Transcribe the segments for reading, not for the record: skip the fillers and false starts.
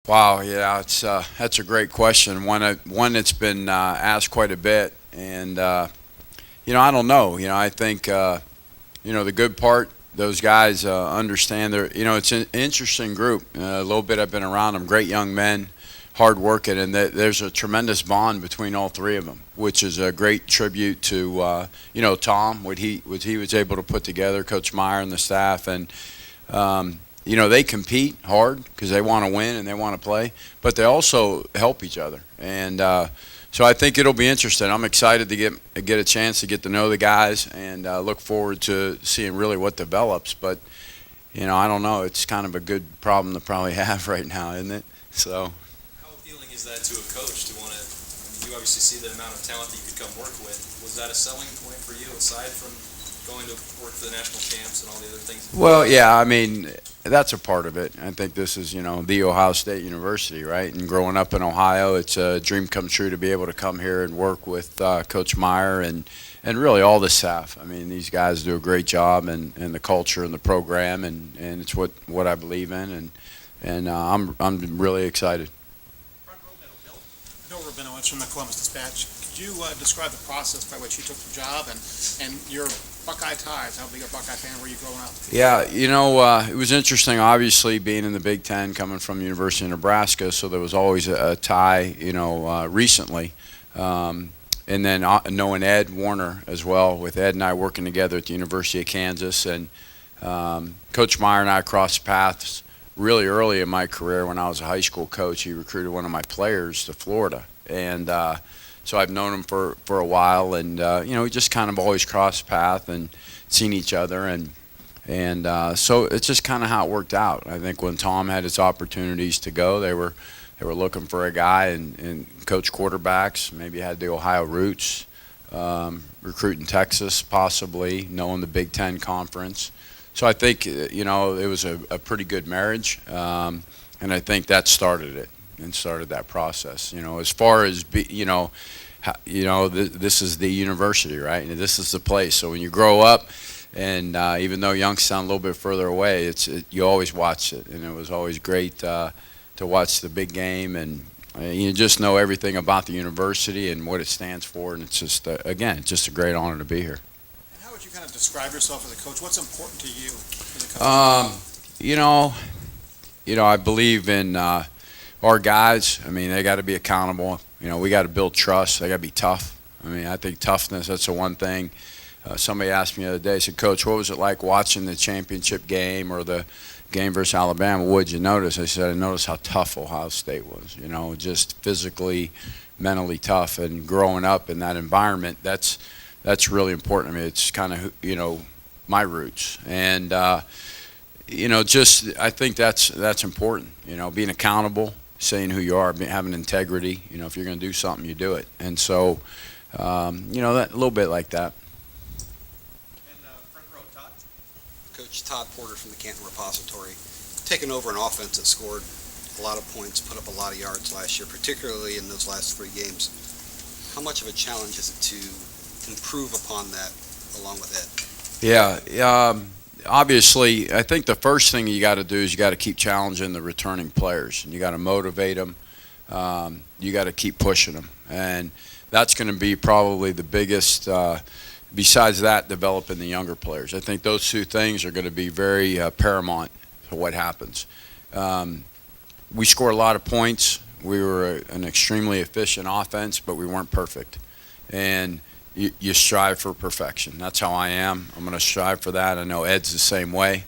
Wow, yeah, that's a great question. One that's been asked quite a bit, and I don't know. I think the good part. Those guys understand. It's an interesting group. A little bit I've been around them. Great young men, hard working, and there's a tremendous bond between all three of them, which is a great tribute to Tom, what he was able to put together, Coach Meyer and the staff, and they compete hard because they want to win and they want to play, but they also help each other. And so I think it'll be interesting. I'm excited to get a chance to get to know the guys and look forward to seeing really what develops. But I don't know. It's kind of a good problem to probably have right now, isn't it? So. How appealing is that to a coach to want to? You obviously see the amount of talent that you could come work with. Was that a selling point for you aside from going to work for the national champs and all the other things? Well, yeah, I mean, that's a part of it. I think this is, the Ohio State University, right? And growing up in Ohio, it's a dream come true to be able to come here and work with Coach Meyer and really all the staff. I mean, these guys do a great job, and the culture and the program, and it's what I believe in, and I'm really excited. Front row middle, Bill. Bill Rabinowitz from the Columbus Dispatch. Could you describe the process by which you took the job and your Buckeye ties? How big a Buckeye fan were you growing up? Yeah, it was interesting, obviously, being in the Big Ten, coming from University of Nebraska, so there was always a tie, recently. And then knowing Ed Warner as well, with Ed and I working together at the University of Kansas. And Coach Meyer and I crossed paths really early in my career when I was a high school coach. He recruited one of my players to Florida. And so I've known him for a while, and we just kind of always crossed paths and seen each other, and so it's just kind of how it worked out. I think when Tom had his opportunities to go, they were looking for a guy and coach quarterbacks, maybe had the Ohio roots, recruiting Texas possibly, knowing the Big Ten Conference. So I think it was a pretty good marriage, and I think that started it. And started that process. As far as this is the university, right? And this is the place. So when you grow up, and even though Youngstown a little bit further away, you always watch it, and it was always great to watch the big game, and you just know everything about the university and what it stands for, and it's just again, it's just a great honor to be here. And how would you kind of describe yourself as a coach? What's important to you as a coach? I believe in. Our guys, I mean, they got to be accountable. We got to build trust. They got to be tough. I mean, I think toughness, that's the one thing. Somebody asked me the other day, said, Coach, what was it like watching the championship game or the game versus Alabama? What did you notice? I said, I noticed how tough Ohio State was, just physically, mentally tough. And growing up in that environment, that's really important. I mean, it's kind of, my roots. And, I think that's important, being accountable, saying who you are, having integrity. If you're going to do something, you do it. And so, that a little bit like that. And front row, Todd. Coach Todd Porter from the Canton Repository. Taking over an offense that scored a lot of points, put up a lot of yards last year, particularly in those last three games. How much of a challenge is it to improve upon that along with Ed? Yeah. Obviously, I think the first thing you got to do is you got to keep challenging the returning players, and you got to motivate them. You got to keep pushing them, and that's going to be probably the biggest. Besides that, developing the younger players. I think those two things are going to be very paramount to what happens. We scored a lot of points. We were an extremely efficient offense, but we weren't perfect, and you strive for perfection. That's how I am. I'm going to strive for that. I know Ed's the same way.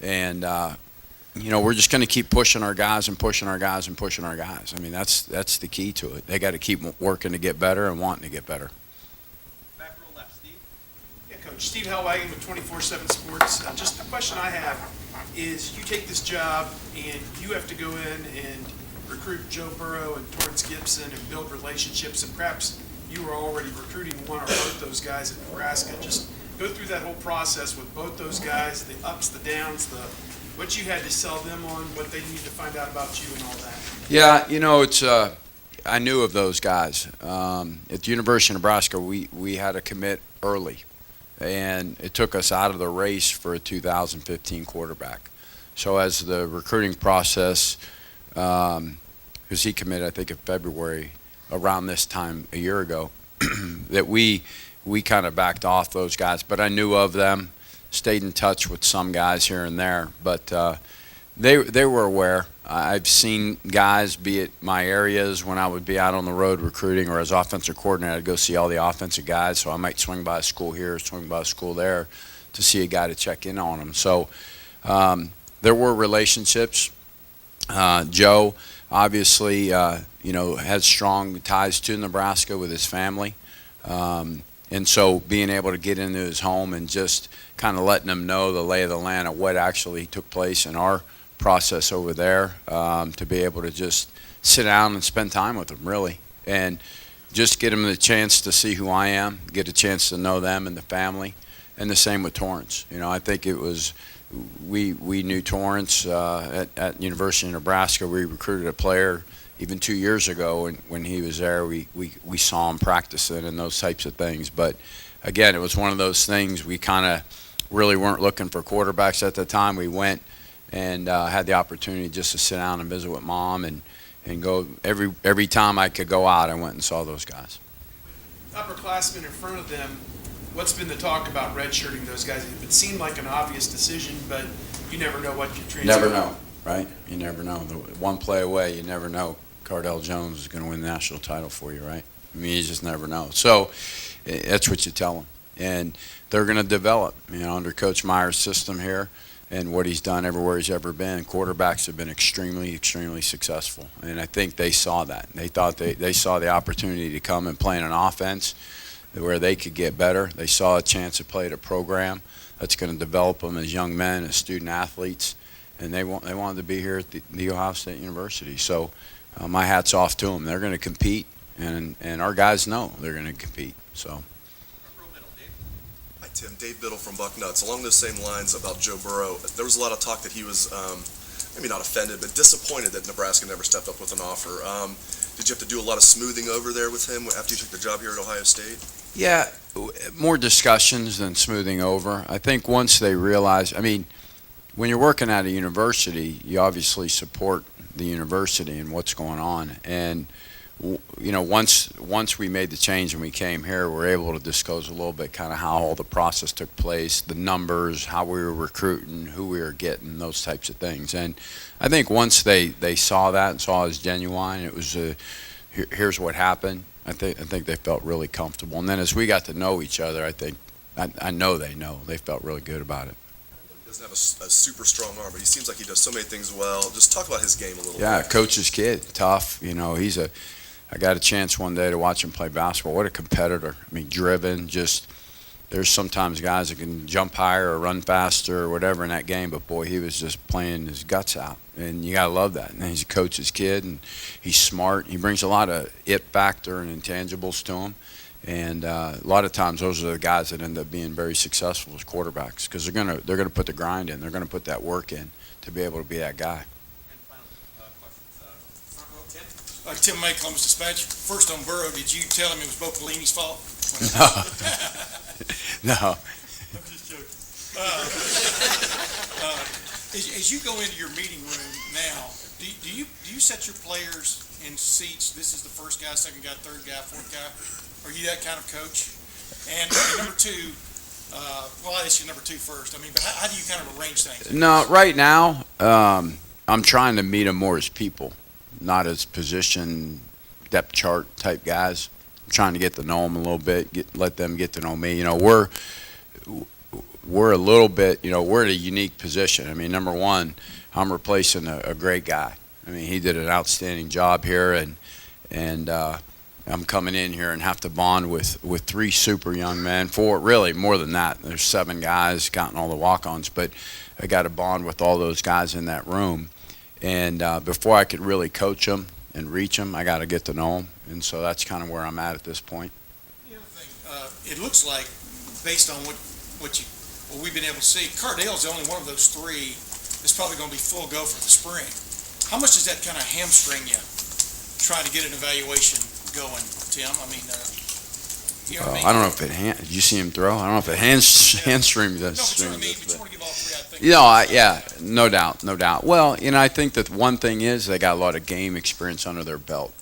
And, we're just going to keep pushing our guys and pushing our guys and pushing our guys. I mean, that's the key to it. They got to keep working to get better and wanting to get better. Back row left, Steve. Yeah, Coach. Steve Hellwagon with 24/7 Sports. Just a question I have is you take this job and you have to go in and recruit Joe Burrow and Torrance Gibson and build relationships, and perhaps you were already recruiting one or both those guys in Nebraska. Just go through that whole process with both those guys, the ups, the downs, what you had to sell them on, what they need to find out about you and all that. Yeah, it's I knew of those guys. At the University of Nebraska, we had to commit early, and it took us out of the race for a 2015 quarterback. So as the recruiting process because he committed, I think, in February, around this time a year ago, that we kind of backed off those guys. But I knew of them, stayed in touch with some guys here and there. But they were aware. I've seen guys, be it my areas, when I would be out on the road recruiting or as offensive coordinator, I'd go see all the offensive guys. So I might swing by a school here, swing by a school there to see a guy to check in on them. So there were relationships. Joe obviously, has strong ties to Nebraska with his family. And so being able to get into his home and just kind of letting him know the lay of the land of what actually took place in our process over there, to be able to just sit down and spend time with them, really, and just get them the chance to see who I am, get a chance to know them and the family, and the same with Torrance. I think it was we knew Torrance at University of Nebraska. We recruited a player even 2 years ago, and when he was there, we saw him practicing and those types of things. But again, it was one of those things. We kind of really weren't looking for quarterbacks at the time. We went and had the opportunity just to sit down and visit with Mom and go every time I could go out, I went and saw those guys. Upperclassmen in front of them, what's been the talk about redshirting those guys? It seemed like an obvious decision, but you never know what could transfer. Never know, right? You never know. One play away, you never know. Cardell Jones is going to win the national title for you, right? I mean, you just never know. So that's what you tell them. And they're going to develop, under Coach Meyer's system here and what he's done everywhere he's ever been. Quarterbacks have been extremely, extremely successful. And I think they saw that. They thought they saw the opportunity to come and play in an offense where they could get better. They saw a chance to play at a program that's going to develop them as young men, as student athletes. And they wanted to be here at the Ohio State University. So my hat's off to them. They're going to compete, and our guys know they're going to compete. So. Hi, Tim. Dave Biddle from Bucknuts. Along those same lines about Joe Burrow, there was a lot of talk that he was maybe not offended, but disappointed that Nebraska never stepped up with an offer. Did you have to do a lot of smoothing over there with him after you took the job here at Ohio State? Yeah, more discussions than smoothing over. I think once they realize, when you're working at a university, you obviously support the university and what's going on. And, once we made the change and we came here, we were able to disclose a little bit kind of how all the process took place, the numbers, how we were recruiting, who we were getting, those types of things. And I think once they saw that and saw it as genuine, it was here's what happened. I think they felt really comfortable. And then as we got to know each other, I know they felt really good about it. He doesn't have a super strong arm, but he seems like he does so many things well. Just talk about his game a little bit. Yeah, coach's kid, tough. I got a chance one day to watch him play basketball. What a competitor. Driven, there's sometimes guys that can jump higher or run faster or whatever in that game, but boy, he was just playing his guts out. And you got to love that. And he's a coach's kid, and he's smart. He brings a lot of it factor and intangibles to him. And a lot of times those are the guys that end up being very successful as quarterbacks because they're gonna put the grind in. They're going to put that work in to be able to be that guy. Tim Beck, Columbus Dispatch. First on Burrow, did you tell him it was Bo Pelini's fault? No. I'm just joking. As you go into your meeting room now, do you set your players in seats? This is the first guy, second guy, third guy, fourth guy. Are you that kind of coach? And number two, I'll ask you number two first. But how do you kind of arrange things? No, right now, I'm trying to meet them more as people, not as position depth chart type guys. I'm trying to get to know them a little bit, let them get to know me. We're a little bit, we're at a unique position. Number one, I'm replacing a great guy. He did an outstanding job here, and I'm coming in here and have to bond with three super young men. Four, really, more than that. There's 7 guys, counting all the walk-ons, but I got to bond with all those guys in that room. And before I could really coach them and reach them, I got to get to know them. And so that's kind of where I'm at this point. The other thing, it looks like, based on what we've been able to see, Cardale's the only one of those 3 that's probably going to be full go for the spring. How much does that kind of hamstring you, trying to get an evaluation going, Tim? I don't know if did you see him throw? I don't know if it hamstring No, but you know what I mean? But you want to give all 3, I think. Yeah, no doubt, no doubt. Well, I think that one thing is they got a lot of game experience under their belt.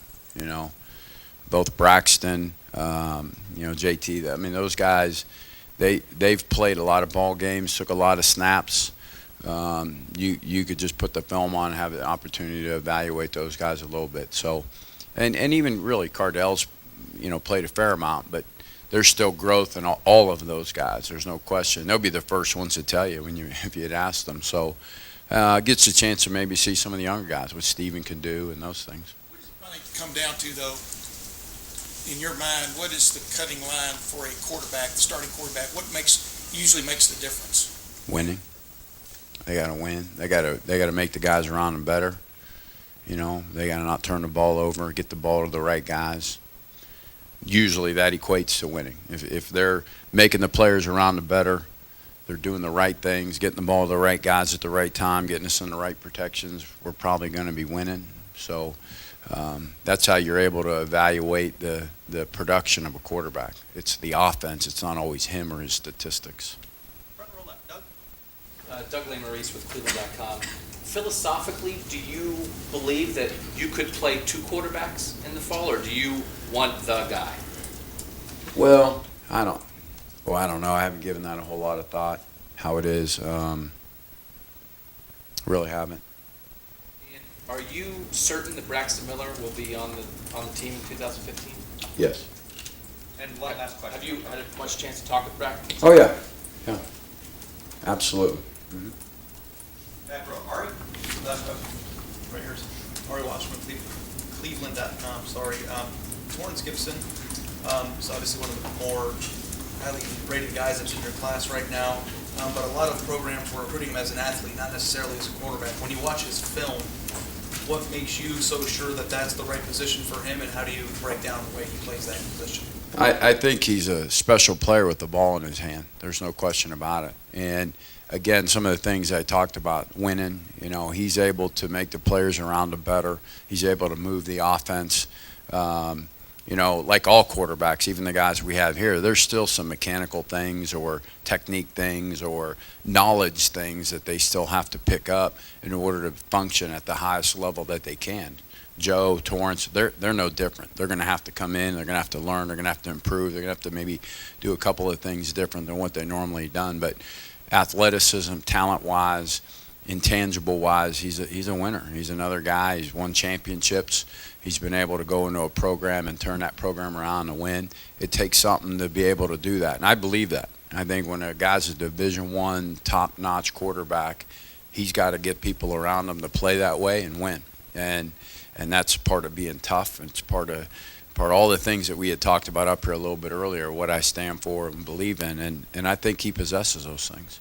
Both Braxton, JT. I mean, those guys, they've played a lot of ball games, took a lot of snaps. You could just put the film on and have the opportunity to evaluate those guys a little bit. So, and even really Cardell's, played a fair amount, but there's still growth in all of those guys. There's no question. They'll be the first ones to tell you if you'd ask them. So, gets a chance to maybe see some of the younger guys, what Steven can do and those things. What does it finally come down to, though, in your mind, what is the cutting line for a quarterback, the starting quarterback? What usually makes the difference? Winning. They got to win. They got to make the guys around them better. They got to not turn the ball over, get the ball to the right guys. Usually that equates to winning. If they're making the players around them better, they're doing the right things, getting the ball to the right guys at the right time, getting us in the right protections, we're probably going to be winning. So that's how you're able to evaluate the production of a quarterback. It's the offense. It's not always him or his statistics. Front row left, Doug. Doug Maurice with Cleveland.com. Philosophically, do you believe that you could play two quarterbacks in the fall, or do you want the guy? Well, I don't know. I haven't given that a whole lot of thought, how it is. Really haven't. And are you certain that Braxton Miller will be on the team in 2015? Yes. And one last question. Have you had much chance to talk with Braxton? Oh, yeah. Yeah. Absolutely. Mm-hmm. Back row, Ari, last question, right here, Ari Washington, Cleveland.com, sorry. Torrance Gibson is obviously one of the more highly rated guys that's in your class right now, but a lot of programs were recruiting him as an athlete, not necessarily as a quarterback. When you watch his film, what makes you so sure that that's the right position for him, and how do you break down the way he plays that position? I think he's a special player with the ball in his hand. There's no question about it. And again, some of the things I talked about, winning, he's able to make the players around him better. He's able to move the offense. Like all quarterbacks, even the guys we have here, there's still some mechanical things or technique things or knowledge things that they still have to pick up in order to function at the highest level that they can. Joe, Torrance, they're no different. They're going to have to come in. They're going to have to learn. They're going to have to improve. They're going to have to maybe do a couple of things different than what they normally done. But athleticism, talent-wise, intangible-wise, he's a winner. He's another guy. He's won championships. He's been able to go into a program and turn that program around and win. It takes something to be able to do that, and I believe that. I think when a guy's a Division I top-notch quarterback, he's got to get people around him to play that way and win. And that's part of being tough. It's part of all the things that we had talked about up here a little bit earlier, what I stand for and believe in, and I think he possesses those things.